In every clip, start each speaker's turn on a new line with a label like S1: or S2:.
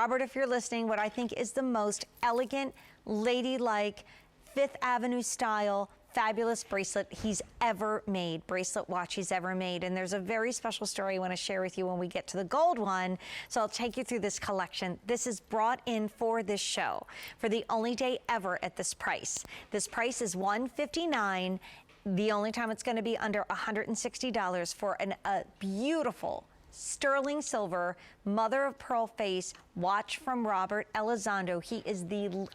S1: Robert, if you're listening, what I think is the most elegant, ladylike, Fifth Avenue style, fabulous bracelet he's ever made, bracelet watch he's ever made. And there's a very special story I want to share with you when we get to the gold one. So I'll take you through this collection. This is brought in for this show for the only day ever at this price. This price is $159. The only time it's going to be under $160 for a beautiful sterling silver mother of pearl face watch from Robert Elizondo. He is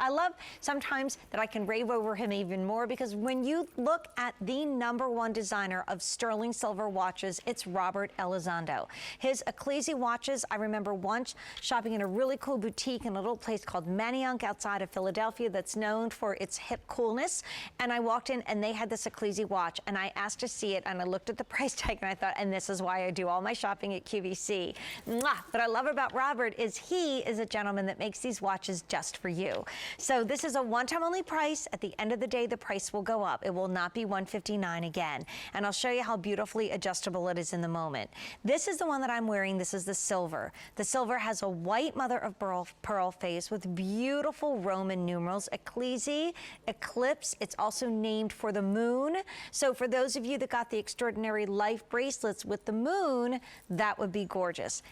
S1: I love sometimes that I can rave over him even more, because when you look at the #1 designer of sterling silver watches, it's Robert Elizondo. His Ecclissi watches, I remember once shopping in a really cool boutique in a little place called Manayunk outside of Philadelphia that's known for its hip coolness. And I walked in and they had this Ecclissi watch and I asked to see it and I looked at the price tag and I thought, and this is why I do all my shopping at QVC. Mwah! What I love about Robert is he is a gentleman that makes these watches just for you. So this is a one-time only price. At the end of the day, the price will go up. It will not be $159 again. And I'll show you how beautifully adjustable it is in the moment. This is the one that I'm wearing. This is the silver. The silver has a white mother of pearl face with beautiful Roman numerals. Ecclissi, Eclipse. It's also named for the moon. So for those of you that got the Extraordinary Life bracelets with the moon, that would be gorgeous.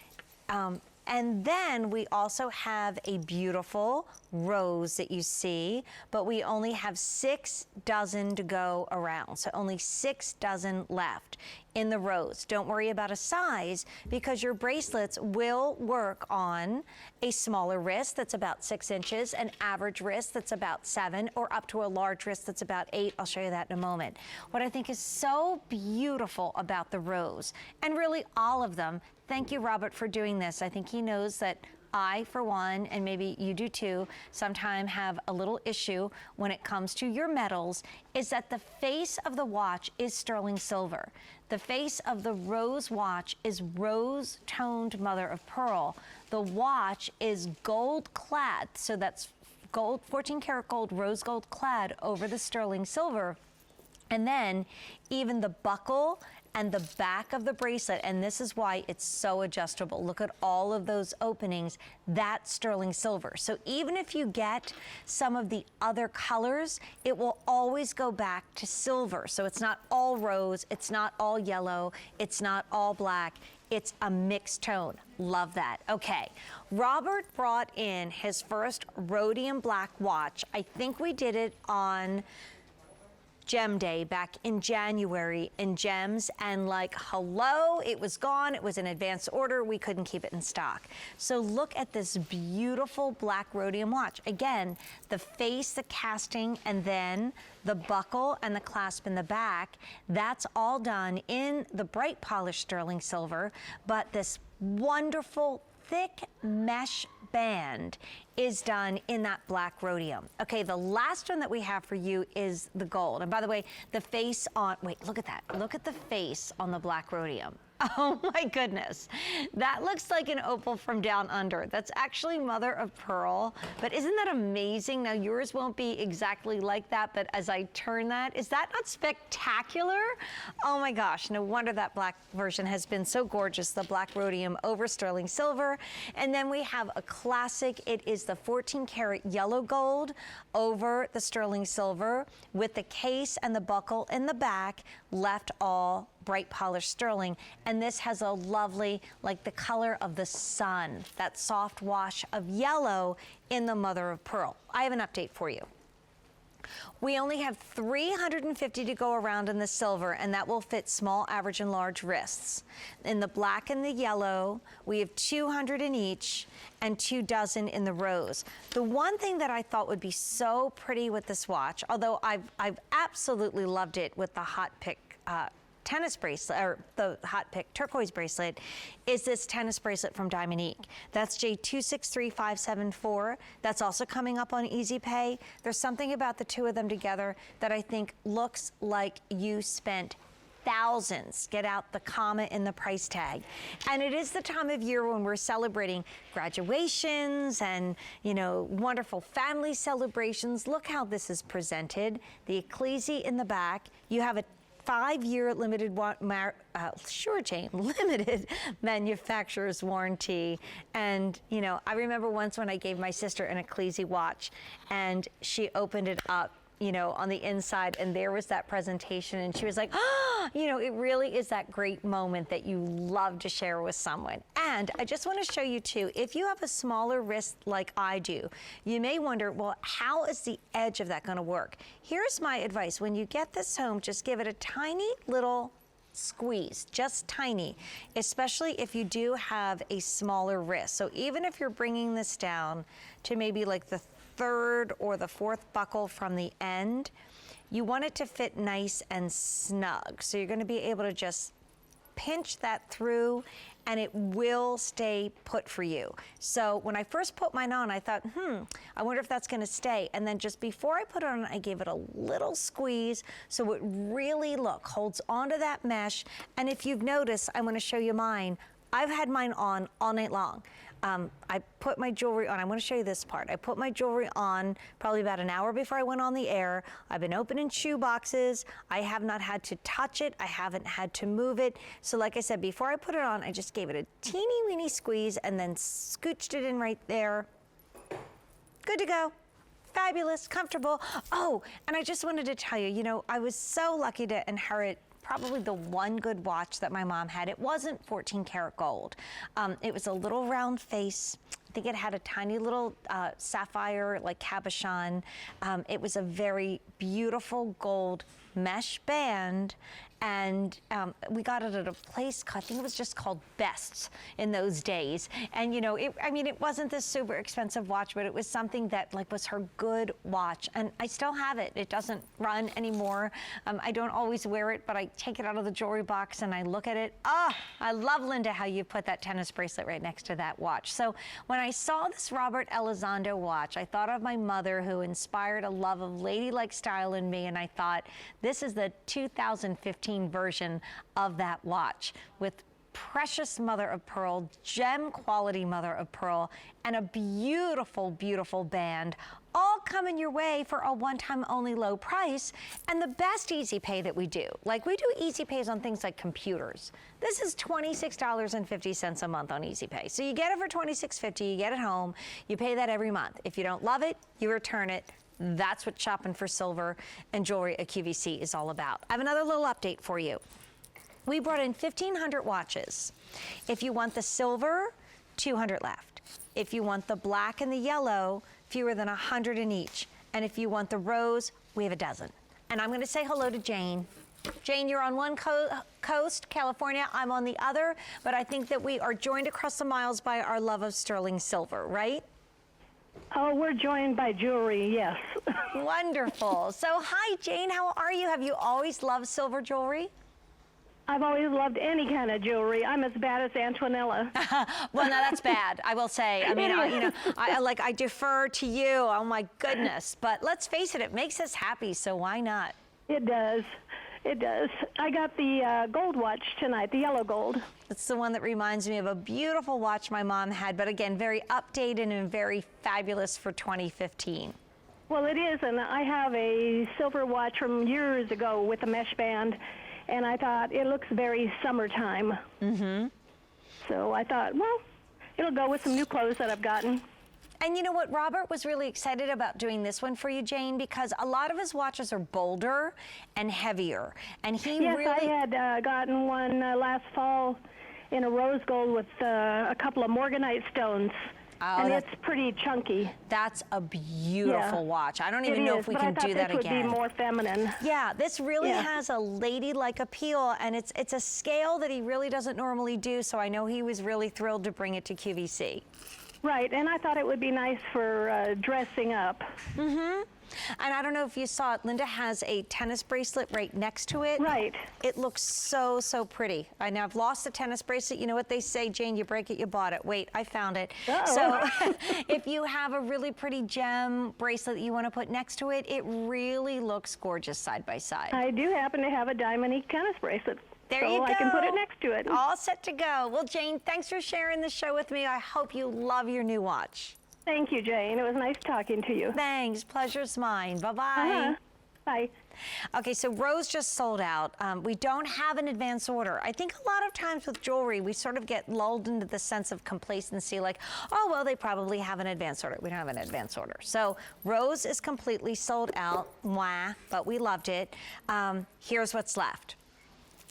S1: And then we also have a beautiful rose that you see, but we only have 6 dozen to go around. So only 6 dozen left in the rose. Don't worry about a size, because your bracelets will work on a smaller wrist that's about 6 inches, an average wrist that's about 7, or up to a large wrist that's about 8. I'll show you that in a moment. What I think is so beautiful about the rose, and really all of them, thank you, Robert, for doing this. I think he knows that I, for one, and maybe you do too, sometimes have a little issue when it comes to your metals, is that the face of the watch is sterling silver. The face of the rose watch is rose-toned mother of pearl. The watch is gold clad, so that's gold, 14 karat gold, rose gold clad over the sterling silver. And then even the buckle and the back of the bracelet, and this is why it's so adjustable. Look at all of those openings, that's sterling silver. So even if you get some of the other colors, it will always go back to silver. So it's not all rose, it's not all yellow, it's not all black, it's a mixed tone. Love that. Okay, Robert brought in his first rhodium black watch. I think we did it on Gem Day back in January in Gems, and like, hello, it was gone. It was an advanced order. We couldn't keep it in stock. So look at this beautiful black rhodium watch. Again, the face, the casting, and then the buckle and the clasp in the back, that's all done in the bright polished sterling silver, but this wonderful thick mesh band is done in that black rhodium. Okay, the last one that we have for you is the gold. And by the way, the face on, wait, look at that. Look at the face on the black rhodium. Oh my goodness. That looks like an opal from down under. That's actually mother of pearl, but isn't that amazing? Now yours won't be exactly like that, but as I turn that, is that not spectacular? Oh my gosh, no wonder that black version has been so gorgeous, the black rhodium over sterling silver. And then we have a classic, it is the 14 karat yellow gold over the sterling silver with the case and the buckle in the back, left all bright polished sterling. And this has a lovely, like the color of the sun, that soft wash of yellow in the mother of pearl. I have an update for you. We only have 350 to go around in the silver, and that will fit small, average, and large wrists. In the black and the yellow, we have 200 in each and 2 dozen in the rose. The one thing that I thought would be so pretty with this watch, although I've absolutely loved it with the hot pick tennis bracelet, or the hot pick turquoise bracelet, is this tennis bracelet from Diamonique. That's J263574. That's also coming up on Easy Pay. There's something about the two of them together that I think looks like you spent thousands. Get out the comma in the price tag. And it is the time of year when we're celebrating graduations and, you know, wonderful family celebrations. Look how this is presented. The Ecclissi in the back. You have a 5-year sure, Jane, limited manufacturer's warranty. And, you know, I remember once when I gave my sister an Ecclissi watch and she opened it up, you know, on the inside, and there was that presentation, and she was like, oh, you know, it really is that great moment that you love to share with someone. And I just want to show you too, if you have a smaller wrist like I do, you may wonder, well, how is the edge of that going to work? Here's my advice. When you get this home, just give it a tiny little squeeze, just tiny, especially if you do have a smaller wrist. So even if you're bringing this down to maybe like the 3rd or the 4th buckle from the end, you want it to fit nice and snug. So you're going to be able to just pinch that through and it will stay put for you. So when I first put mine on, I thought, I wonder if that's going to stay. And then just before I put it on, I gave it a little squeeze so it really, look, holds onto that mesh. And if you've noticed, I want to show you mine. I've had mine on all night long. I put my jewelry on. I want to show you this part. I put my jewelry on probably about an hour before I went on the air. I've been opening shoe boxes. I have not had to touch it. I haven't had to move it. So like I said, before I put it on, I just gave it a teeny weeny squeeze and then scooched it in right there. Good to go. Fabulous, comfortable. Oh, and I just wanted to tell you, you know, I was so lucky to inherit probably the one good watch that my mom had. It wasn't 14 karat gold. It was a little round face. I think it had a tiny little sapphire like cabochon. It was a very beautiful gold mesh band, and we got it at a place, I think it was just called Best's in those days. And you know, I mean, it wasn't this super expensive watch, but it was something that like was her good watch. And I still have it. It doesn't run anymore. I don't always wear it, but I take it out of the jewelry box and I look at it. Ah, I love, Linda, how you put that tennis bracelet right next to that watch. So when I saw this Robert Elizondo watch, I thought of my mother, who inspired a love of ladylike style in me, and I thought, this is the 2015 version of that watch with precious mother of pearl, gem quality mother of pearl, and a beautiful, beautiful band, all coming your way for a one-time only low price, and the best easy pay that we do. Like, we do easy pays on things like computers. This is $26.50 a month on easy pay. So you get it for $26.50, you get it home, you pay that every month. If you don't love it, you return it. That's what shopping for silver and jewelry at QVC is all about. I have another little update for you. We brought in 1,500 watches. If you want the silver, 200 left. If you want the black and the yellow, fewer than 100 in each. And if you want the rose, we have a dozen. And I'm going to say hello to Jane. Jane, you're on one coast, California. I'm on the other. But I think that we are joined across the miles by our love of sterling silver, right?
S2: Oh, we're joined by jewelry, yes.
S1: Wonderful. So, hi, Jane. How are you? Have you always loved silver jewelry?
S2: I've always loved any kind of jewelry. I'm as bad as Antonella.
S1: Well, no, that's bad, I will say. I mean, I defer to you. Oh, my goodness. But let's face it, it makes us happy, so why not?
S2: It does. It does. I got the gold watch tonight, the yellow gold.
S1: It's the one that reminds me of a beautiful watch my mom had, but again, very updated and very fabulous for 2015.
S2: Well, it is, and I have a silver watch from years ago with a mesh band, and I thought it looks very summertime. Mm-hmm. So I thought, well, it'll go with some new clothes that I've gotten.
S1: And you know what? Robert was really excited about doing this one for you, Jane, because a lot of his watches are bolder and heavier. And he
S2: yes,
S1: really...
S2: I had gotten one last fall in a rose gold with a couple of morganite stones. Oh, and it's pretty chunky.
S1: That's a beautiful watch. I don't even know if we can do that again.
S2: This would be more feminine.
S1: Yeah, this really has a ladylike appeal, and it's a scale that he really doesn't normally do, so I know he was really thrilled to bring it to QVC.
S2: Right, and I thought it would be nice for dressing up. Mm-hmm.
S1: And I don't know if you saw it, Linda has a tennis bracelet right next to it.
S2: Right.
S1: It looks so, so pretty. Now, I've lost the tennis bracelet. You know what they say, Jane, you break it, you bought it. Wait, I found it. Uh-oh. So if you have a really pretty gem bracelet that you want to put next to it, it really looks gorgeous side by side.
S2: I do happen to have a diamond tennis bracelet.
S1: There you go.
S2: I can put it next to it.
S1: All set to go. Well, Jane, thanks for sharing the show with me. I hope you love your new watch.
S2: Thank you, Jane. It was nice talking to you.
S1: Thanks. Pleasure's mine. Bye-bye.
S2: Uh-huh. Bye.
S1: Okay, so Rose just sold out. We don't have an advance order. I think a lot of times with jewelry, we sort of get lulled into the sense of complacency, like, oh, well, they probably have an advance order. We don't have an advance order. So Rose is completely sold out, mwah, but we loved it. Here's what's left.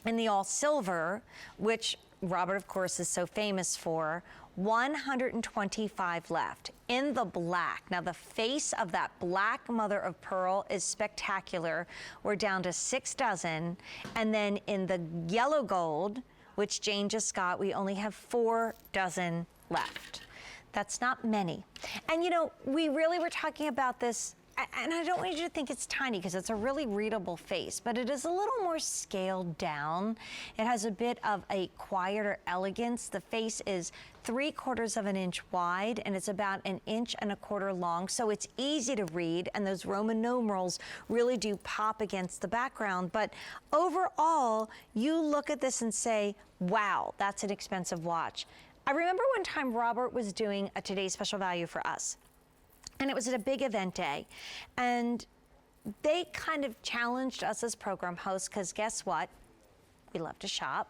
S1: In the all silver, which Robert, of course, is so famous for, 125 left. In the black, now the face of that black mother of pearl is spectacular. We're down to 6 dozen. And then in the yellow gold, which Jane just got, we only have 4 dozen left. That's not many. And you know, we really were talking about this, and I don't want you to think it's tiny because it's a really readable face, but it is a little more scaled down. It has a bit of a quieter elegance. The face is 3/4 of an inch wide and it's about 1 1/4 inches long, so it's easy to read, and those Roman numerals really do pop against the background. But overall, you look at this and say, wow, that's an expensive watch. I remember one time Robert was doing a Today's Special Value for us. And it was at a big event day. And they kind of challenged us as program hosts, because guess what? We love to shop.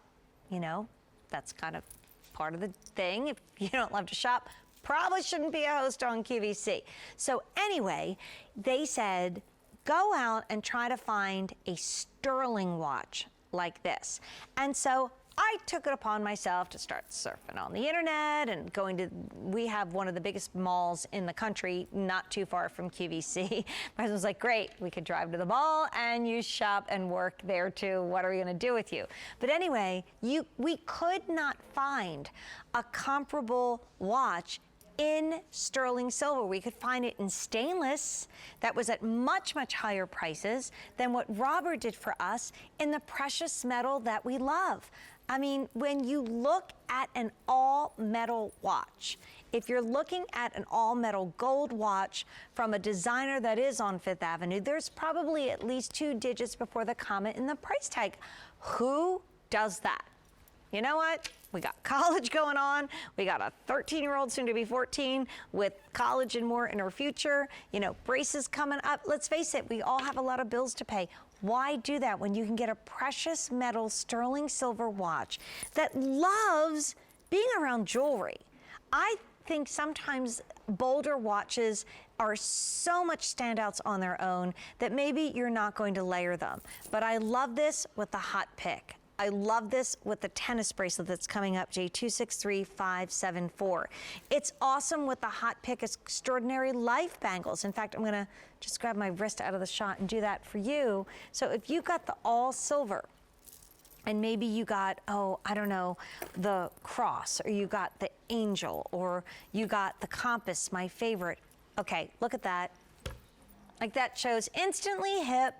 S1: You know, that's kind of part of the thing. If you don't love to shop, probably shouldn't be a host on QVC. So anyway, they said, go out and try to find a sterling watch like this. And so I took it upon myself to start surfing on the internet and going to, we have one of the biggest malls in the country, not too far from QVC. My husband was like, great, we could drive to the mall and you shop and work there too. What are we gonna do with you? But anyway, we could not find a comparable watch in sterling silver. We could find it in stainless that was at much, much higher prices than what Robert did for us in the precious metal that we love. I mean, when you look at an all-metal watch, if you're looking at an all-metal gold watch from a designer that is on Fifth Avenue, there's probably at least 2 digits before the comma in the price tag. Who does that? You know what? We got college going on. We got a 13-year-old, soon to be 14, with college and more in her future. You know, braces coming up. Let's face it, we all have a lot of bills to pay. Why do that when you can get a precious metal sterling silver watch that loves being around jewelry? I think sometimes bolder watches are so much standouts on their own that maybe you're not going to layer them. But I love this with the hot pick. I love this with the tennis bracelet that's coming up, J263574. It's awesome with the hot pick extraordinary life bangles. In fact, I'm gonna just grab my wrist out of the shot and do that for you. So if you got the all silver, and maybe you got, oh, I don't know, the cross, or you got the angel, or you got the compass, my favorite. Okay, look at that. Like, that shows instantly hip,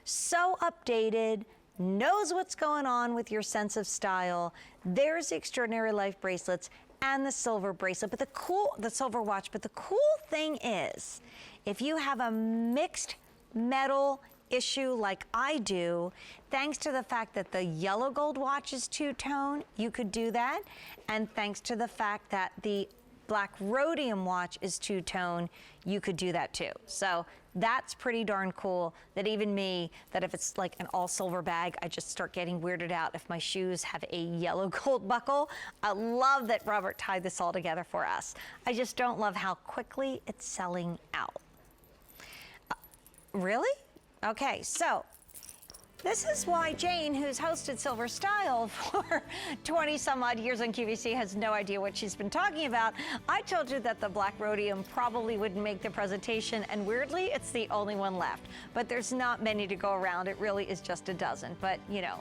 S1: so updated, knows what's going on with your sense of style. There's the extraordinary life bracelets and the silver bracelet, but the silver watch. But the cool thing is, if you have a mixed metal issue like I do, thanks to the fact that the yellow gold watch is two-tone, you could do that. And thanks to the fact that the black rhodium watch is two-tone, you could do that too. So that's pretty darn cool that even me, that if it's like an all silver bag, I just start getting weirded out if my shoes have a yellow gold buckle. I love that Robert tied this all together for us. I just don't love how quickly it's selling out. Really? Okay, so this is why Jane, who's hosted Silver Style for 20 some odd years on QVC, has no idea what she's been talking about. I told you that the black rhodium probably wouldn't make the presentation, and weirdly, it's the only one left. But there's not many to go around. It really is just a dozen. But, you know,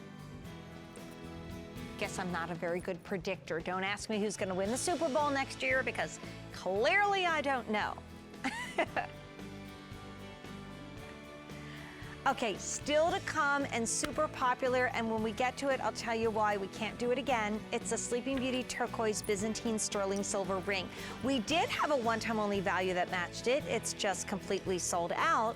S1: guess I'm not a very good predictor. Don't ask me who's going to win the Super Bowl next year, because clearly I don't know. Okay, still to come and super popular, and when we get to it, I'll tell you why we can't do it again. It's a Sleeping Beauty turquoise Byzantine sterling silver ring. We did have a one-time only value that matched it. It's just completely sold out.